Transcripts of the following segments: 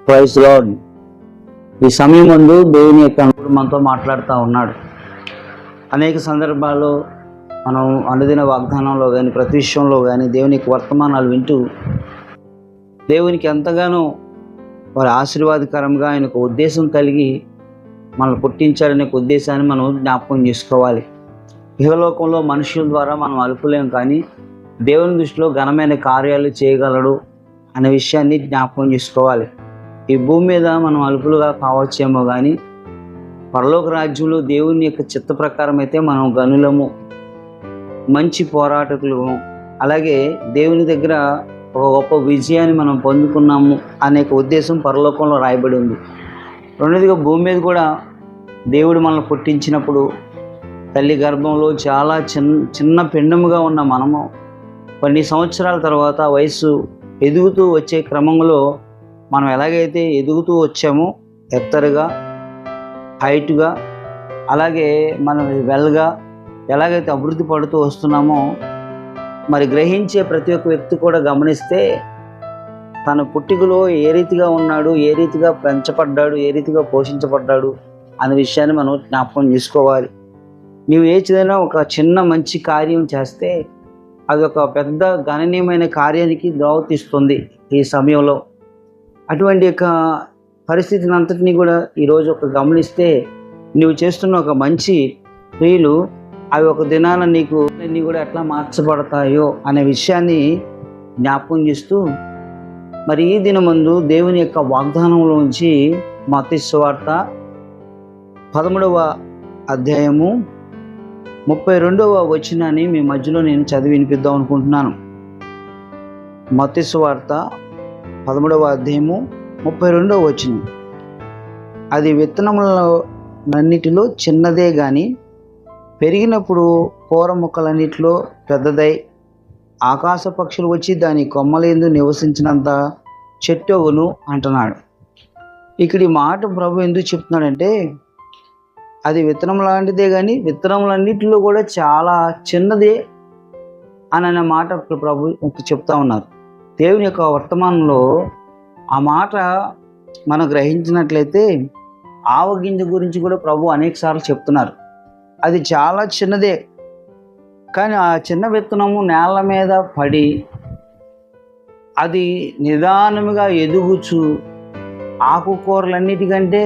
Praise lord. ఈ సమయం ముందు దేవుని యొక్క అనుకుడు మనతో మాట్లాడుతూ ఉన్నాడు. అనేక సందర్భాల్లో మనం అనుదిన వాగ్దానంలో కానీ ప్రతి విషయంలో కానీ దేవుని యొక్క వర్తమానాలు వింటూ దేవునికి ఎంతగానో వారి ఆశీర్వాదకరంగా ఆయనకు ఉద్దేశం కలిగి మనల్ని పుట్టించాడనే ఉద్దేశాన్ని మనం జ్ఞాపకం చేసుకోవాలి. ఇహలోకంలో మనుషుల ద్వారా మనం అల్పులేం, కానీ దేవుని దృష్టిలో ఘనమైన కార్యాలు చేయగలడు అనే విషయాన్ని జ్ఞాపకం చేసుకోవాలి. ఈ భూమి మీద మనం అల్పులుగా కావచ్చేమో, కానీ పరలోక రాజ్యంలో దేవుని యొక్క చిత్త ప్రకారం అయితే మనం గనులము, మంచి పోరాటకులము. అలాగే దేవుని దగ్గర ఒక గొప్ప విజయాన్ని మనం పొందుకున్నాము అనే ఉద్దేశం పరలోకంలో రాయబడి ఉంది. రెండోదిగా భూమి మీద కూడా దేవుడు మనల్ని పుట్టించినప్పుడు తల్లి గర్భంలో చాలా చిన్న పిండముగా ఉన్న మనము కొన్ని సంవత్సరాల తర్వాత వయసు ఎదుగుతూ వచ్చే క్రమంలో మనం ఎలాగైతే ఎదుగుతూ వచ్చామో ఎత్తరుగా, హైట్గా, అలాగే మనం వెల్గా ఎలాగైతే అభివృద్ధి పడుతూ వస్తున్నామో, మరి గ్రహించే ప్రతి ఒక్క వ్యక్తి కూడా గమనిస్తే తన పుట్టికలో ఏ రీతిగా ఉన్నాడు, ఏ రీతిగా పెంచబడ్డాడు, ఏ రీతిగా పోషించబడ్డాడు అనే విషయాన్ని మనం జ్ఞాపకం చేసుకోవాలి. నీవు ఏదైనా ఒక చిన్న మంచి కార్యం చేస్తే అది ఒక పెద్ద గణనీయమైన కార్యానికి దారితీస్తుంది ఈ సమయంలో. అటువంటి యొక్క పరిస్థితిని అంతటినీ కూడా ఈరోజు ఒక గమనిస్తే నువ్వు చేస్తున్న ఒక మంచి క్రియలు అవి ఒక దినాన నీకు అన్నీ కూడా ఎట్లా మార్చబడతాయో అనే విషయాన్ని జ్ఞాపకం చేస్తూ, మరి ఈ దినమందు దేవుని యొక్క వాగ్దానంలోంచి మత్తయి సువార్త 13వ అధ్యాయము 32వ వచనాన్ని మీ మధ్యలో నేను చదివి వినిపిద్దాం అనుకుంటున్నాను. మత్తయి సువార్త 13వ అధ్యాయము 32వ వచనం. అది విత్తనములన్నిటిలో చిన్నదే గాని పెరిగినప్పుడు కూర మొక్కలన్నిటిలో పెద్దదై ఆకాశ పక్షులు వచ్చి దాని కొమ్మలందు నివసించినంత చెట్టవును అంటున్నాడు. ఇక్కడ ఈ మాట ప్రభు ఎందుకు చెప్తున్నాడంటే, అది విత్తనం లాంటిదే కానీ విత్తనములన్నిటిలో కూడా చాలా చిన్నదే అనే మాట ప్రభు చెప్తా ఉన్నారు. దేవుని యొక్క వర్తమానంలో ఆ మాట మనం గ్రహించినట్లయితే ఆవగింజ గురించి కూడా ప్రభు అనేక సార్లు చెప్తున్నారు. అది చాలా చిన్నదే, కానీ ఆ చిన్న విత్తనము నేల మీద పడి అది నిదానముగా ఎదుగుచు ఆకుకూరలన్నిటికంటే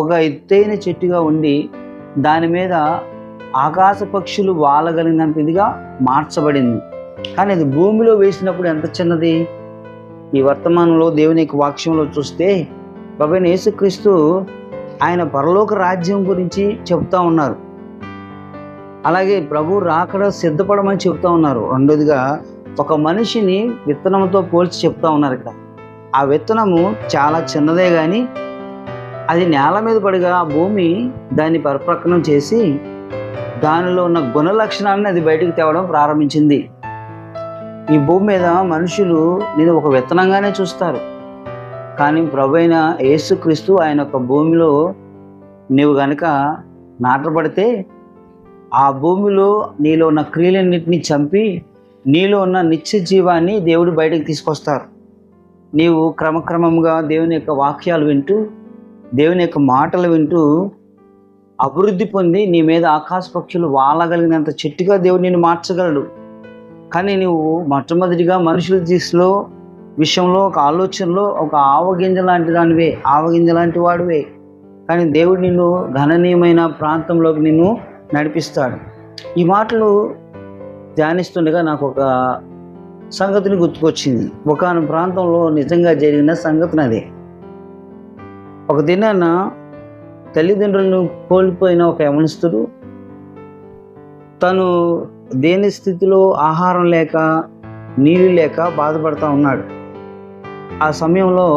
ఒక ఎత్తైన చెట్టుగా ఉండి దాని మీద ఆకాశ పక్షులు వాలగలిగినంత ఇదిగా మార్చబడింది. కానీ అది భూమిలో వేసినప్పుడు ఎంత చిన్నది. ఈ వర్తమానంలో దేవుని యొక్క వాక్యంలో చూస్తే ప్రభువైన యేసుక్రీస్తు ఆయన పరలోక రాజ్యం గురించి చెప్తా ఉన్నారు. అలాగే ప్రభు రాకడ సిద్ధపడమని చెప్తా ఉన్నారు. రెండోదిగా ఒక మనిషిని విత్తనంతో పోల్చి చెప్తా ఉన్నారు. ఇక్కడ ఆ విత్తనము చాలా చిన్నదే, కానీ అది నేల మీద పడిగా ఆ భూమి దాన్ని పరిపక్వం చేసి దానిలో ఉన్న గుణ లక్షణాన్ని అది బయటికి తేవడం ప్రారంభించింది. ఈ భూమి మీద మనుషులు నేను ఒక విత్తనంగానే చూస్తారు, కానీ ప్రభువైన యేసుక్రీస్తు ఆయన యొక్క భూమిలో నీవు గనక నాటబడితే ఆ భూమిలో నీలో ఉన్న క్రియలన్నింటినీ చంపి నీలో ఉన్న నిత్య జీవాన్ని దేవుడు బయటకు తీసుకొస్తారు. నీవు క్రమక్రమంగా దేవుని యొక్క వాక్యాలు వింటూ, దేవుని యొక్క మాటలు వింటూ అభివృద్ధి పొంది నీ మీద ఆకాశ పక్షులు వాలగలిగినంత చెట్టుగా దేవుడు నిన్ను మార్చగలడు. కానీ నువ్వు మొట్టమొదటిగా మనుషుల విషయంలో ఒక ఆలోచనలో ఒక ఆవగింజ లాంటి దానివే, ఆవగింజ లాంటి వాడివే. కానీ దేవుడు నిన్ను గణనీయమైన ప్రాంతంలోకి నిన్ను నడిపిస్తాడు. ఈ మాటలు ధ్యానిస్తుండగా నాకు ఒక సంగతిని గుర్తుకొచ్చింది. ఒకనొక ప్రాంతంలో నిజంగా జరిగిన సంగతిని అదే. ఒక దినాన తల్లిదండ్రులను కోల్పోయిన ఒక యవనస్తుడు తను దేని స్థితిలో ఆహారం లేక నీళ్ళు లేక బాధపడుతూ ఉన్నాడు. ఆ సమయంలో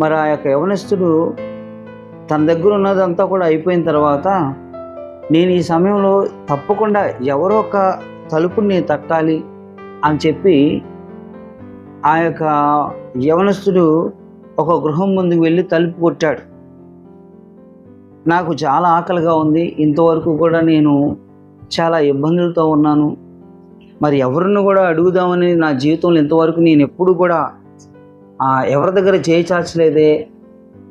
మరి ఆ యొక్క యవనస్తుడు తన దగ్గర ఉన్నదంతా కూడా అయిపోయిన తర్వాత, నేను ఈ సమయంలో తప్పకుండా ఎవరో ఒక తలుపుని తట్టాలి అని చెప్పి ఆ యొక్క యవనస్తుడు ఒక గృహం ముందుకు వెళ్ళి తలుపు కొట్టాడు. నాకు చాలా ఆకలిగా ఉంది, ఇంతవరకు కూడా నేను చాలా ఇబ్బందులతో ఉన్నాను, మరి ఎవరిని కూడా అడుగుదామని నా జీవితంలో ఇంతవరకు నేను ఎప్పుడు కూడా ఎవరి దగ్గర చేయి చాచలేదే,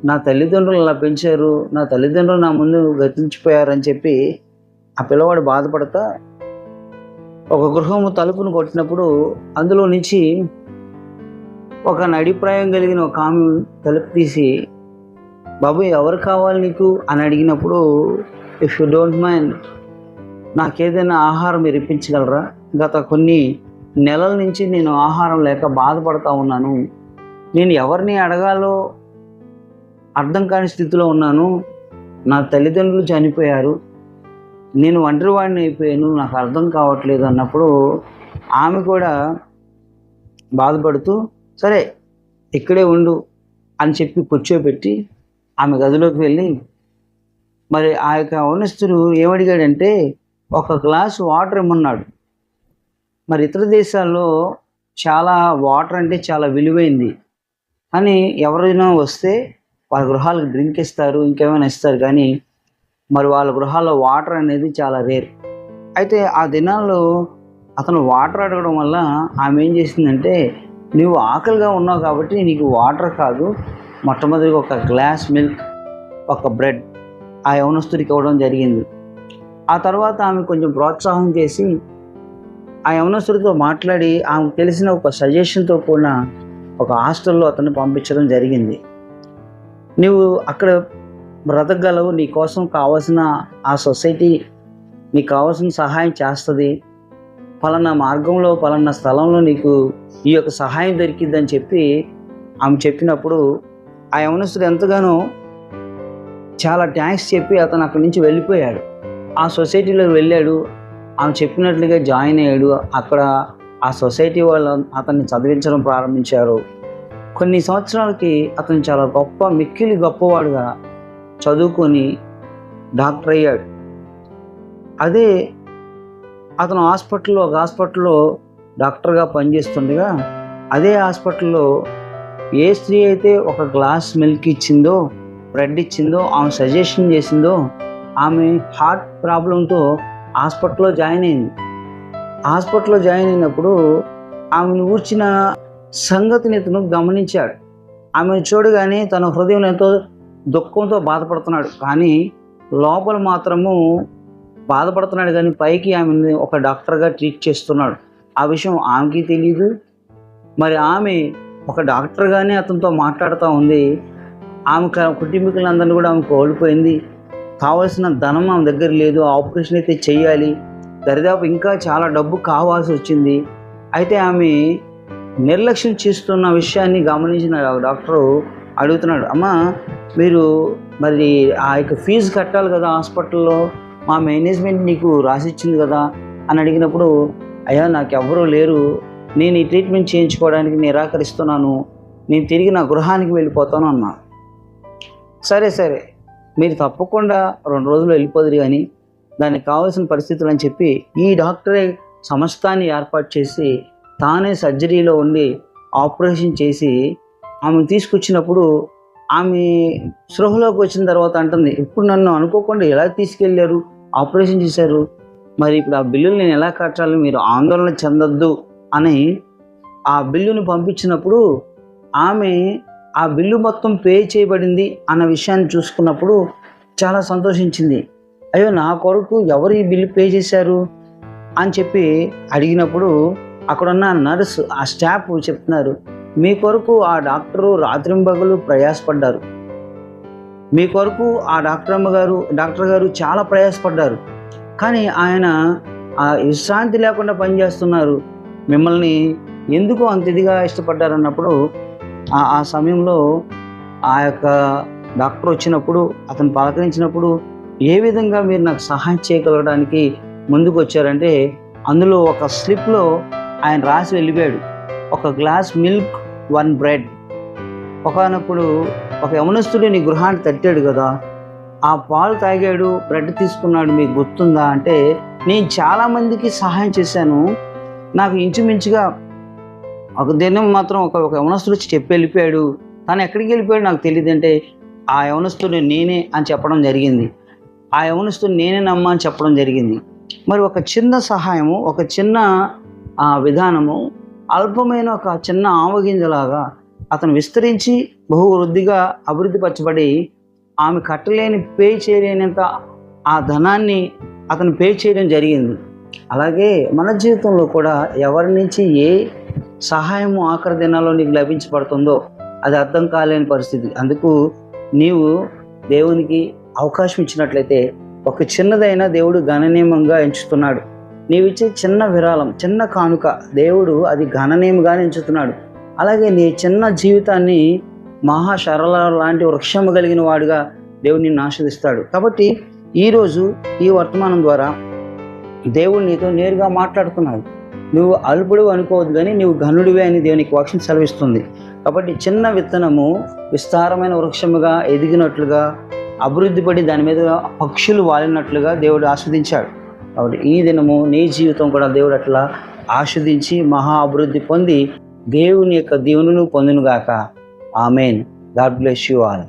నా తల్లిదండ్రులు అలా పెంచారు, నా తల్లిదండ్రులు నా ముందు గతించిపోయారని చెప్పి ఆ పిల్లవాడు బాధపడతా ఒక గృహము తలుపును కొట్టినప్పుడు అందులో నుంచి ఒక నడిప్రాయం కలిగిన ఒక ఆమె తలుపు తీసి, బాబు ఎవరు కావాలి నీకు అని అడిగినప్పుడు, ఇఫ్ యూ డోంట్ మైండ్ నాకేదైనా ఆహారం మీరు ఇప్పించగలరా? గత కొన్ని నెలల నుంచి నేను ఆహారం లేక బాధపడతా ఉన్నాను, నేను ఎవరిని అడగాలో అర్థం కాని స్థితిలో ఉన్నాను, నా తల్లిదండ్రులు చనిపోయారు, నేను ఒంటరివాడిని అయిపోయాను, నాకు అర్థం కావట్లేదు అన్నప్పుడు ఆమె కూడా బాధపడుతూ సరే ఇక్కడే ఉండు అని చెప్పి కూర్చోబెట్టి ఆమె గదిలోకి వెళ్ళి, మరి ఆ యొక్క యవనస్తుడు ఏమడిగాడంటే ఒక గ్లాసు వాటర్ ఇమ్మన్నాడు. మరి ఇతర దేశాల్లో చాలా వాటర్ అంటే చాలా విలువైంది అని ఎవరైనా వస్తే వాళ్ళ గృహాలకు డ్రింక్ ఇస్తారు, ఇంకేమైనా ఇస్తారు, కానీ మరి వాళ్ళ గృహాల్లో వాటర్ అనేది చాలా రేర్. అయితే ఆ దినాల్లో అతను వాటర్ అడగడం వల్ల ఆమె ఏం చేసిందంటే, నువ్వు ఆకలిగా ఉన్నావు కాబట్టి నీకు వాటర్ కాదు, మొట్టమొదటిగా ఒక గ్లాస్ మిల్క్, ఒక బ్రెడ్ ఆ యవనస్తుడికి ఇవ్వడం జరిగింది. ఆ తర్వాత ఆమె కొంచెం ప్రోత్సాహం చేసి ఆ యవనస్తుడితో మాట్లాడి ఆమెకు తెలిసిన ఒక సజెషన్తో కూడిన ఒక హాస్టల్లో అతన్ని పంపించడం జరిగింది. నువ్వు అక్కడ బ్రతకగలవు, నీ కోసం కావాల్సిన ఆ సొసైటీ నీకు కావాల్సిన సహాయం చేస్తుంది, పలానా మార్గంలో పలానా స్థలంలో నీకు ఈ యొక్క సహాయం దొరికిద్దని చెప్పి ఆమె చెప్పినప్పుడు ఆ యవనస్తుడు ఎంతగానో చాలా థ్యాంక్స్ చెప్పి అతను అక్కడి నుంచి వెళ్ళిపోయాడు. ఆ సొసైటీలోకి వెళ్ళాడు, ఆమె చెప్పినట్లుగా జాయిన్ అయ్యాడు. అక్కడ ఆ సొసైటీ వాళ్ళు అతన్ని చదివించడం ప్రారంభించారు. కొన్ని సంవత్సరాలకి అతను చాలా మిక్కిలి గొప్పవాడుగా చదువుకొని డాక్టర్ అయ్యాడు. అదే అతను ఒక హాస్పిటల్లో డాక్టర్గా పనిచేస్తుండగా అదే హాస్పిటల్లో ఏ స్త్రీ అయితే ఒక గ్లాస్ మిల్క్ ఇచ్చిందో, బ్రెడ్ ఇచ్చిందో, ఆమె సజెషన్ చేసిందో, ఆమె హార్ట్ ప్రాబ్లంతో హాస్పిటల్లో జాయిన్ అయింది. హాస్పిటల్లో జాయిన్ అయినప్పుడు ఆమెను కూర్చిన సంగతిని ఇతను గమనించాడు. ఆమెను చూడగానే తన హృదయం ఎంతో దుఃఖంతో బాధపడుతున్నాడు, కానీ లోపల మాత్రము బాధపడుతున్నాడు, కానీ పైకి ఆమెను ఒక డాక్టర్గా ట్రీట్ చేస్తున్నాడు. ఆ విషయం ఆమెకి తెలియదు. మరి ఆమె ఒక డాక్టర్గానే అతనితో మాట్లాడుతూ ఉంది. ఆమె కుటుంబీకులందరినీ కూడా ఆమె కోల్పోయింది. కావాల్సిన ధనం ఆమె దగ్గర లేదు, ఆపరేషన్ అయితే చేయాలి, దరిదాపు ఇంకా చాలా డబ్బు కావాల్సి వచ్చింది. అయితే ఆమె నిర్లక్ష్యం చేస్తున్న విషయాన్ని గమనించిన డాక్టరు అడుగుతున్నాడు, అమ్మా మీరు మరి ఆ యొక్క ఫీజు కట్టాలి కదా, హాస్పిటల్లో మా మేనేజ్మెంట్ నీకు రాసిచ్చింది కదా అని అడిగినప్పుడు, అయ్యా నాకు ఎవరూ లేరు, నేను ఈ ట్రీట్మెంట్ చేయించుకోవడానికి నిరాకరిస్తున్నాను, నేను తిరిగి నా గృహానికి వెళ్ళిపోతాను అన్నా. సరే మీరు తప్పకుండా 2 రోజులు వెళ్ళిపోదురు, కానీ దానికి కావాల్సిన పరిస్థితులు అని చెప్పి ఈ డాక్టరే సమస్తాన్ని ఏర్పాటు చేసి తానే సర్జరీలో ఉండి ఆపరేషన్ చేసి ఆమెను తీసుకొచ్చినప్పుడు ఆమె స్పృహలోకి వచ్చిన తర్వాత అంటుంది, ఇప్పుడు నన్ను అనుకోకుండా ఎలా తీసుకెళ్ళారు, ఆపరేషన్ చేశారు, మరి ఇప్పుడు ఆ బిల్లులు నేను ఎలా కట్టాలి, మీరు ఆందోళన చెందొద్దు అని ఆ బిల్లుని పంపించినప్పుడు ఆమె ఆ బిల్లు మొత్తం పే చేయబడింది అన్న విషయాన్ని చూసుకున్నప్పుడు చాలా సంతోషించింది. అయ్యో నా కొరకు ఎవరు ఈ బిల్లు పే చేశారు అని చెప్పి అడిగినప్పుడు అక్కడున్న నర్సు ఆ స్టాఫ్ చెప్తున్నారు, మీ కొరకు ఆ డాక్టరు రాత్రింబగలు ప్రయాసపడ్డారు, మీ కొరకు ఆ డాక్టర్ గారు చాలా ప్రయాసపడ్డారు, కానీ ఆయన ఆ విశ్రాంతి లేకుండా పనిచేస్తున్నారు, మిమ్మల్ని ఎందుకు అంత ఇదిగా ఇష్టపడ్డారన్నప్పుడు ఆ సమయంలో ఆ యొక్క డాక్టర్ వచ్చినప్పుడు అతను పలకరించినప్పుడు ఏ విధంగా మీరు నాకు సహాయం చేయగలగడానికి ముందుకు వచ్చారంటే అందులో ఒక స్లిప్లో ఆయన రాసి వెళ్ళిపోయాడు, ఒక గ్లాస్ మిల్క్ 1 బ్రెడ్. ఒకనప్పుడు ఒక యవనస్తుడు నీ గృహాన్ని తట్టాడు కదా, ఆ పాలు తాగాడు, బ్రెడ్ తీసుకున్నాడు, మీకు గుర్తుందా అంటే, నేను చాలామందికి సహాయం చేశాను, నాకు ఇంచుమించుగా ఒక దినం మాత్రం ఒక యవనస్తుడు వచ్చి చెప్పి వెళ్ళిపోయాడు, తను ఎక్కడికి వెళ్ళిపోయాడు నాకు తెలియదు అంటే ఆ యవనస్తుడు నేనే అని చెప్పడం జరిగింది, ఆ యవనస్తుడు నేనేనమ్మా అని చెప్పడం జరిగింది. మరి ఒక చిన్న సహాయము, ఒక చిన్న విధానము, అల్పమైన ఒక చిన్న ఆవగింజలాగా అతను విస్తరించి బహువృద్ధిగా అభివృద్ధిపరచబడి ఆమె కట్టలేని పే చేయలేనంత ఆ ధనాన్ని అతను పే చేయడం జరిగింది. అలాగే మన జీవితంలో కూడా ఎవరి నుంచి ఏ సహాయము ఆఖరి దినాల్లో నీకు లభించబడుతుందో అది అర్థం కాలేని పరిస్థితి. అందుకు నీవు దేవునికి అవకాశం ఇచ్చినట్లయితే ఒక చిన్నదైనా దేవుడు గణనీయంగా ఎంచుతున్నాడు. నీవిచ్చే చిన్న విరాళం, చిన్న కానుక దేవుడు అది గణనీయంగా ఎంచుతున్నాడు. అలాగే నీ చిన్న జీవితాన్ని మహాశరళ లాంటి వృక్షము కలిగిన వాడుగా దేవుడు నిన్ను ఆశీర్వదిస్తాడు. కాబట్టి ఈరోజు ఈ వర్తమానం ద్వారా దేవుడు నీతో నేరుగా మాట్లాడుతున్నాడు. నువ్వు అల్పుడు అనుకోవద్దు, కానీ నువ్వు ఘనుడివే అని దేవునికి వాక్యం సెలవిస్తుంది. కాబట్టి చిన్న విత్తనము విస్తారమైన వృక్షముగా ఎదిగినట్లుగా, అభివృద్ధి పడి దాని మీద పక్షులు వాలినట్లుగా దేవుడు ఆస్వాదించాడు. కాబట్టి ఈ దినము నీ జీవితం కూడా దేవుడు అట్లా ఆస్వాదించి మహా అభివృద్ధి పొంది దేవుని యొక్క దీవెనను పొందునుగాక. Amen. God bless you all.